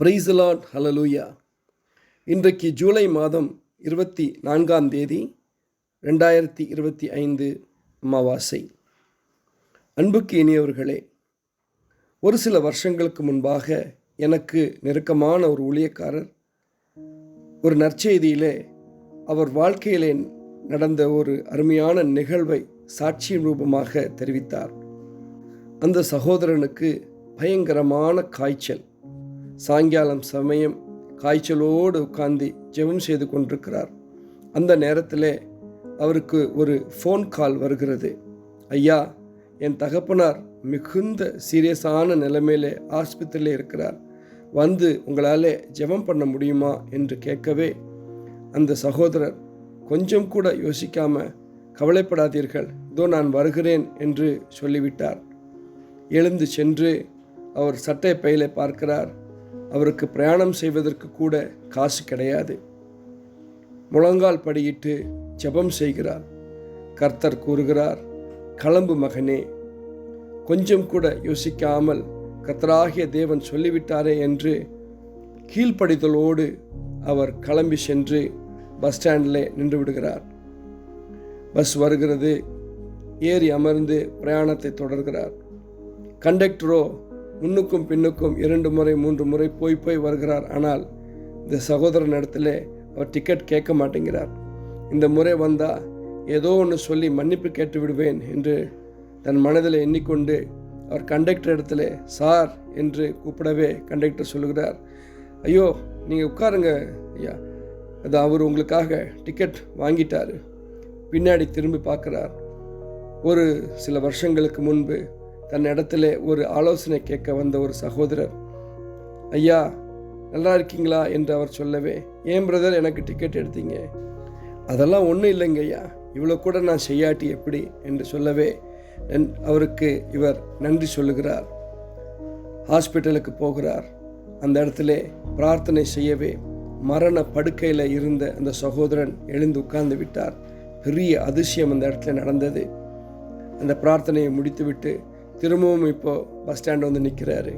Price the Lord. ஹல்லேலூயா. இன்றைக்கு ஜூலை மாதம் 24ஆம் தேதி 2025 அமாவாசை. அன்புக்கு இனியவர்களே, ஒரு சில வருஷங்களுக்கு முன்பாக எனக்கு நெருக்கமான ஒரு ஊழியக்காரர் ஒரு நற்செய்தியிலே அவர் வாழ்க்கையிலே நடந்த ஒரு அருமையான நிகழ்வை சாட்சியின் ரூபமாக தெரிவித்தார். அந்த சகோதரனுக்கு பயங்கரமான காய்ச்சல். சாயங்காலம் சமயம் காய்ச்சலோடு உட்கார்ந்து ஜெபம் செய்து கொண்டிருக்கிறார். அந்த நேரத்தில் அவருக்கு ஒரு ஃபோன் கால் வருகிறது. ஐயா, என் தகப்பனார் மிகுந்த சீரியஸான நிலைமையிலே ஆஸ்பத்திரியில் இருக்கிறார், வந்து உங்களால் ஜெபம் பண்ண முடியுமா என்று கேட்கவே அந்த சகோதரர் கொஞ்சம் கூட யோசிக்காமல், கவலைப்படாதீர்கள், இதோ நான் வருகிறேன் என்று சொல்லிவிட்டார். எழுந்து சென்று அவர் சட்டை பையில பார்க்கிறார். அவருக்கு பிரயாணம் செய்வதற்கு கூட காசு கிடையாது. முழங்கால் படியிட்டு ஜெபம் செய்கிறார். கர்த்தர் கூறுகிறார், கிளம்பு மகனே. கொஞ்சம் கூட யோசிக்காமல் கர்த்தராகிய தேவன் சொல்லிவிட்டாரே என்று கீழ்ப்படிதலோடு அவர் கிளம்பி சென்று பஸ் ஸ்டாண்டில் நின்று விடுகிறார். பஸ் வருகிறது. ஏறி அமர்ந்து பிரயாணத்தை தொடர்கிறார். கண்டக்டரோ முன்னுக்கும் பின்னுக்கும் 2 முறை 3 முறை போய் வருகிறார். ஆனால் இந்த சகோதரன் இடத்துல அவர் டிக்கெட் கேட்க மாட்டேங்கிறார். இந்த முறை வந்தால் ஏதோ ஒன்று சொல்லி மன்னிப்பு கேட்டு விடுவேன் என்று தன் மனதில் எண்ணிக்கொண்டு அவர் கண்டக்டர் இடத்துல சார் என்று கூப்பிடவே கண்டக்டர் சொல்லுகிறார், ஐயோ நீங்கள் உட்காருங்க ஐயா, அது அவர் உங்களுக்காக டிக்கெட் வாங்கிட்டார். பின்னாடி திரும்பி பார்க்குறார். ஒரு சில வருஷங்களுக்கு முன்பு தன் இடத்துல ஒரு ஆலோசனை கேட்க வந்த ஒரு சகோதரர், ஐயா நல்லா இருக்கீங்களா என்று அவர் சொல்லவே, ஏன் பிரதர் எனக்கு டிக்கெட் எடுத்தீங்க? அதெல்லாம் ஒன்றும் இல்லைங்க ஐயா, இவ்வளோ கூட நான் செய்யாட்டி எப்படி என்று சொல்லவே அவருக்கு இவர் நன்றி சொல்லுகிறார். ஹாஸ்பிட்டலுக்கு போகிறார். அந்த இடத்துல பிரார்த்தனை செய்யவே மரண படுக்கையில் இருந்த அந்த சகோதரன் எழுந்து உட்கார்ந்து விட்டார். பெரிய அதிசயம் அந்த இடத்துல நடந்தது. அந்த பிரார்த்தனையை முடித்துவிட்டு திரும்பவும் இப்போ பஸ் ஸ்டாண்ட் வந்து நிற்கிறாரு.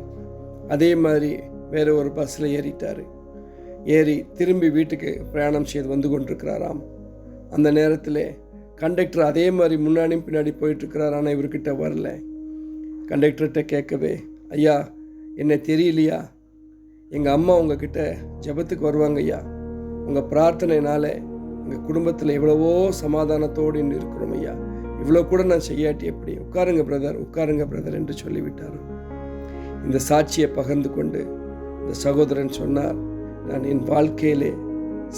அதே மாதிரி வேறு ஒரு பஸ்ஸில் ஏறிட்டார். ஏறி திரும்பி வீட்டுக்கு பிரயாணம் செய்து வந்து கொண்டிருக்கிறாராம். அந்த நேரத்தில் கண்டக்டர் அதே மாதிரி முன்னாடியும் பின்னாடி போயிட்டுருக்கிறார். ஆனால் இவர்கிட்ட வரல. கண்டக்டர்கிட்ட கேட்கவே, ஐயா என்ன தெரியலையா, எங்கள் அம்மா உங்ககிட்ட ஜெபத்துக்கு வருவாங்க ஐயா, உங்கள் பிரார்த்தனையினால் எங்கள் குடும்பத்தில் எவ்வளவோ சமாதானத்தோடு இருக்கிறோம் ஐயா, இவ்வளோ கூட நான் செய்யாட்டி எப்படி, உட்காருங்க பிரதர் என்று சொல்லிவிட்டார். இந்த சாட்சியை பகிர்ந்து கொண்டு இந்த சகோதரன் சொன்னார், நான் என் வாழ்க்கையிலே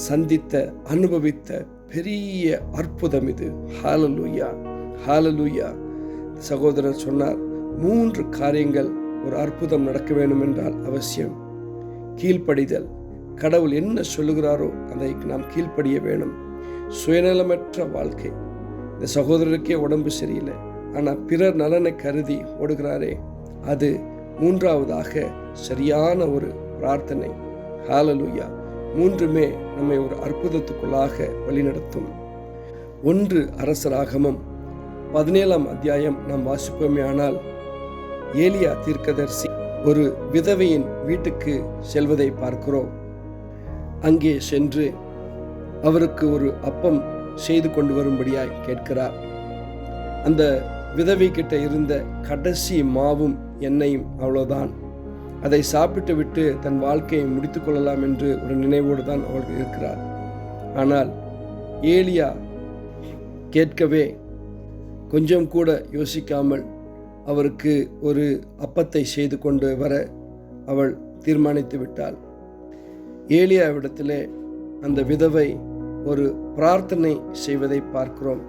சந்தித்த அனுபவித்த பெரிய அற்புதம் இது. ஹல்லேலூயா, ஹல்லேலூயா. சகோதரர் சொன்னார், 3 காரியங்கள் ஒரு அற்புதம் நடக்க வேண்டும் என்றால் அவசியம். கீழ்ப்படிதல். கடவுள் என்ன சொல்லுகிறாரோ அதை நாம் கீழ்ப்படிய வேணும். சுயநலமற்ற வாழ்க்கை. இந்த சகோதரருக்கே உடம்பு சரியில்லை, ஆனால் பிறர் நலனை கருதி ஓடுகிறாரே, அது 3வதாக சரியான ஒரு பிரார்த்தனை. ஹல்லேலூயா. 3மே நம்மை ஒரு அற்புதத்துக்குள்ளாக வழிநடத்தும். 1 அரசராகமம் 17ஆம் அத்தியாயம் நாம் வாசிப்போமே ஆனால், ஏலியா தீர்க்கதரிசி ஒரு விதவையின் வீட்டுக்கு செல்வதை பார்க்கிறோம். அங்கே சென்று அவருக்கு ஒரு அப்பம் செய்து கொண்டு வரும்படியாய் கேட்கிறார். அந்த விதவை கிட்ட இருந்த கடைசி மாவும் எண்ணெயும் அவ்வளோதான். அதை சாப்பிட்டு விட்டு தன் வாழ்க்கையை முடித்து கொள்ளலாம் என்று ஒரு நினைவோடு தான் அவள் இருக்கிறார். ஆனால் ஏலியா கேட்கவே கொஞ்சம் கூட யோசிக்காமல் அவருக்கு ஒரு அப்பத்தை செய்து கொண்டு வர அவள் தீர்மானித்து விட்டாள். ஏலியாவிடத்திலே அந்த விதவை ஒரு பிரார்த்தனை செய்வதை பார்க்கிறோம்.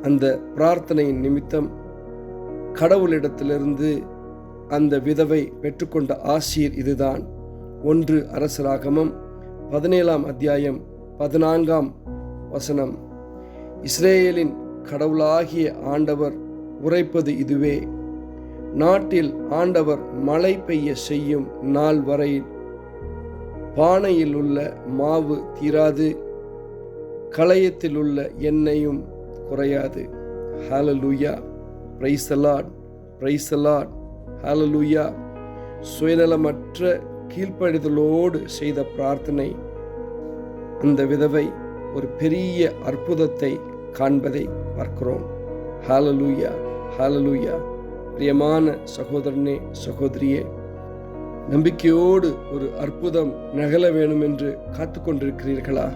அந்த பிரார்த்தனையின் நிமித்தம் கடவுளிடத்திலிருந்து அந்த விதவை பெற்றுக்கொண்ட ஆசீர் இதுதான். 1 அரசராகமம் 17ஆம் அத்தியாயம் 14ஆம் வசனம். இஸ்ரேலின் கடவுளாகிய ஆண்டவர் உரைப்பது இதுவே, நாட்டில் ஆண்டவர் மழை பெய்ய செய்யும் நாள் வரை பானையில் உள்ள மாவு தீராது, களையத்தில் உள்ள எண்ணெயும் குறையாது. Hallelujah. Praise the Lord, praise the Lord. Hallelujah. சுயநலமற்ற கீழ்ப்படிதலோடு செய்த பிரார்த்தனை அந்த விதவை ஒரு பெரிய அற்புதத்தை காண்பதை பார்க்கிறோம். ஹல்லேலூயா, ஹல்லேலூயா. பிரியமான சகோதரனே, சகோதரியே, நம்பிக்கையோடு ஒரு அற்புதம் நிகழ வேணும் என்று காத்து கொண்டிருக்கிறீர்களா?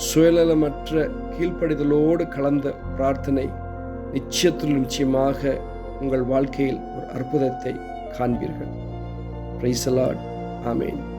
சுயநலமற்ற கீழ்ப்படிதலோடு கலந்த பிரார்த்தனை நிச்சயமாக உங்கள் வாழ்க்கையில் ஒரு அற்புதத்தை காண்பீர்கள். Price the Lord. ஆமென்.